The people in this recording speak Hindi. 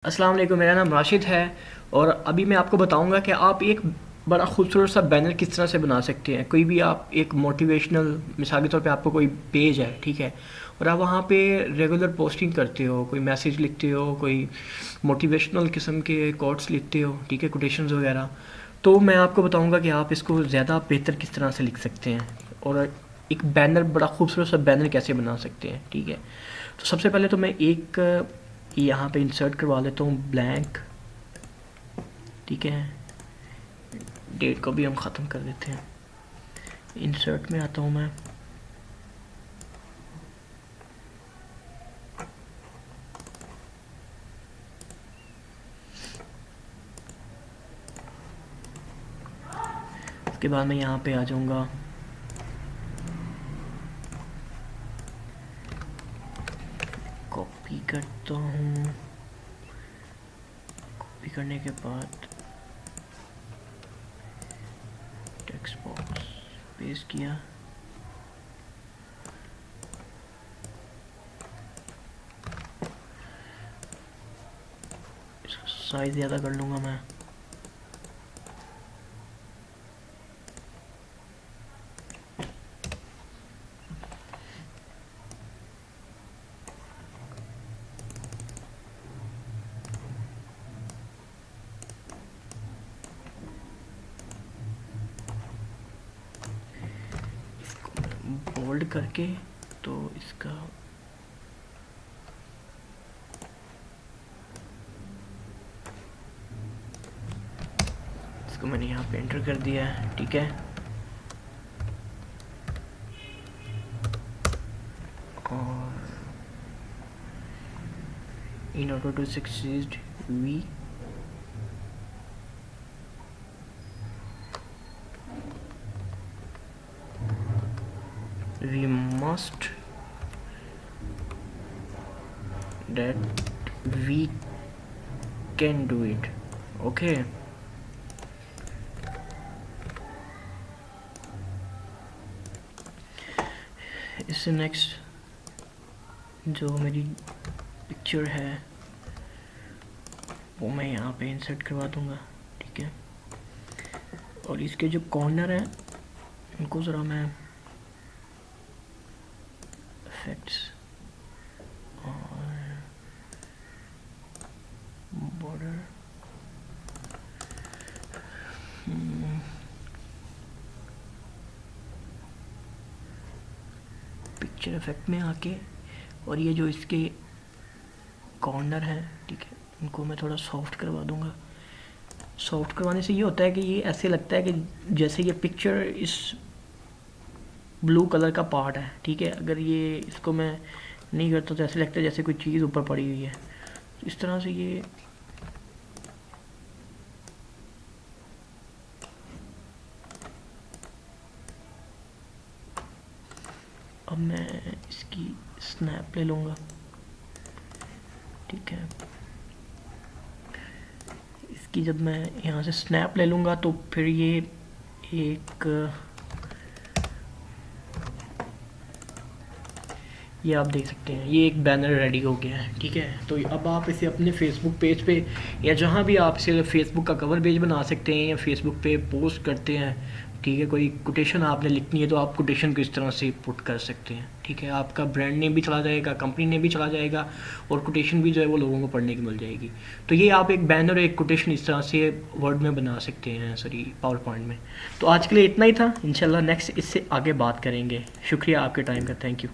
अस्सलाम वालेकुम, मेरा नाम राशिद है और अभी मैं आपको बताऊंगा कि आप एक बड़ा खूबसूरत सा बैनर किस तरह से बना सकते हैं। कोई भी आप एक मोटिवेशनल, मिसाल के तौर पे आपको कोई पेज है, ठीक है, और आप वहाँ पे रेगुलर पोस्टिंग करते हो, कोई मैसेज लिखते हो, कोई मोटिवेशनल किस्म के कोट्स लिखते हो, ठीक है, कोटेशंस वगैरह, तो मैं आपको बताऊँगा कि आप इसको ज़्यादा बेहतर किस तरह से लिख सकते हैं और एक बैनर, बड़ा खूबसूरत सा बैनर कैसे बना सकते हैं, ठीक है। तो सबसे पहले तो मैं एक यहाँ पे इंसर्ट करवा लेता हूँ ब्लैंक, ठीक है, डेट को भी हम ख़त्म कर देते हैं। इंसर्ट में आता हूँ मैं, उसके बाद मैं यहाँ पे आ जाऊँगा, कॉपी करता हूँ, कॉपी करने के बाद टेक्स्ट बॉक्स पेस्ट किया, इसका साइज़ ज़्यादा कर लूँगा मैं, बोल्ड करके, तो इसका इसको मैंने यहाँ पे एंटर कर दिया है, ठीक है। और in order to succeed we must that we can do it, okay। इससे नेक्स्ट जो मेरी पिक्चर है वो मैं यहाँ पे इंसर्ट करवा दूँगा, ठीक है। और इसके जो कॉर्नर हैं उनको ज़रा मैं इफेक्ट्स और बॉर्डर, पिक्चर इफेक्ट में आके, और ये जो इसके कॉर्नर हैं, ठीक है, इनको मैं थोड़ा सॉफ्ट करवा दूंगा। सॉफ्ट करवाने से ये होता है कि ये ऐसे लगता है कि जैसे ये पिक्चर इस ब्लू कलर का पार्ट है, ठीक है। अगर ये इसको मैं नहीं करता तो ऐसे लगता है जैसे कोई चीज़ ऊपर पड़ी हुई है। इस तरह से ये अब मैं इसकी स्नैप ले लूँगा, ठीक है। इसकी जब मैं यहाँ से स्नैप ले लूँगा तो फिर ये एक, ये आप देख सकते हैं ये एक बैनर रेडी हो गया है, ठीक है। तो अब आप इसे अपने फेसबुक पेज पे या जहाँ भी आप इसे फेसबुक का कवर पेज बना सकते हैं या फेसबुक पे पोस्ट करते हैं, ठीक है। कोई कोटेशन आपने लिखनी है तो आप कोटेशन को इस तरह से पुट कर सकते हैं, ठीक है। आपका ब्रांड नेम भी चला जाएगा, कंपनी नेम भी चला जाएगा और कोटेशन भी जो है वो लोगों को पढ़ने की मिल जाएगी। तो ये आप एक बैनर, एक कोटेशन इस तरह से वर्ड में बना सकते हैं, सॉरी पावर पॉइंट में। तो आज के लिए इतना ही था, इंशाल्लाह नेक्स्ट इससे आगे बात करेंगे। शुक्रिया आपके टाइम का, थैंक यू।